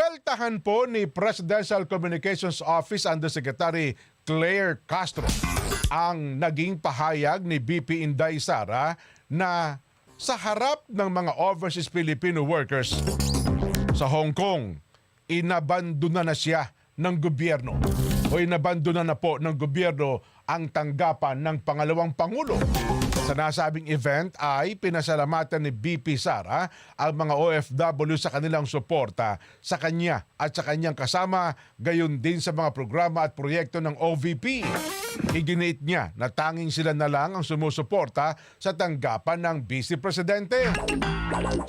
Sinuweltahan po ni Presidential Communications Office Undersecretary Claire Castro ang naging pahayag ni BP Inday Sara na sa harap ng mga overseas Filipino workers sa Hong Kong, inabandona na siya ng gobyerno o inabandona na po ng gobyerno ang tanggapan ng pangalawang Pangulo. Sa nasabing event ay pinasalamatan ni BP Sara ang mga OFW sa kanilang suporta sa kanya at sa kanyang kasama, gayon din sa mga programa at proyekto ng OVP. Iginiit niya na tanging sila na lang ang sumusuporta sa tanggapan ng Vice Presidente.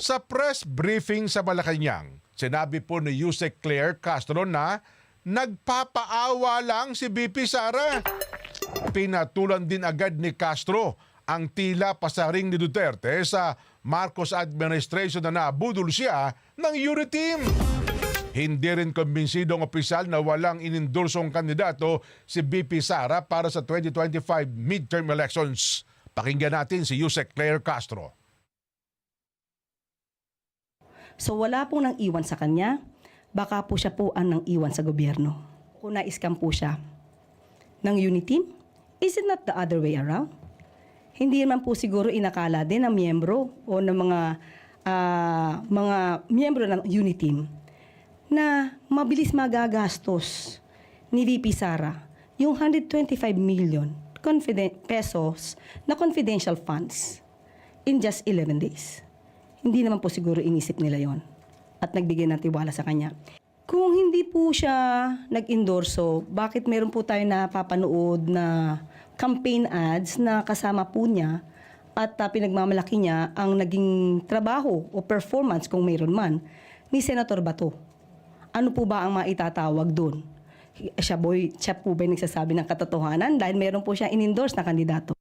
Sa press briefing sa Malacanang, sinabi po ni Yusek Claire Castro na nagpapaawa lang si BP Sara. Pinatulan din agad ni Castro ang tila pasaring ni Duterte sa Marcos administration na nabudol siya ng URI-team. Hindi rin kumbinsido ang opisyal na walang inindorsong kandidato si BP Sara para sa 2025 midterm elections. Pakinggan natin si Yusek Claire Castro. So wala pong nang iwan sa kanya, baka po siya po ang nang iwan sa gobyerno. Kung na-scam po siya ng UNI-team, is it not the other way around? Hindi naman po siguro inakala din ng miyembro o ng mga miyembro ng UNI-team na mabilis magagastos ni VP Sara yung 125 million pesos na confidential funds in just 11 days. Hindi naman po siguro inisip nila yon at nagbigay ng tiwala sa kanya. Kung hindi po siya nag-endorso, bakit meron po tayo napapanood na campaign ads na kasama po niya at pinagmamalaki niya ang naging trabaho o performance kung mayroon man ni Senator Bato? Ano po ba ang maitatawag doon? Siya po ba yung nagsasabi ng katotohanan dahil meron po siya in-endorse na kandidato?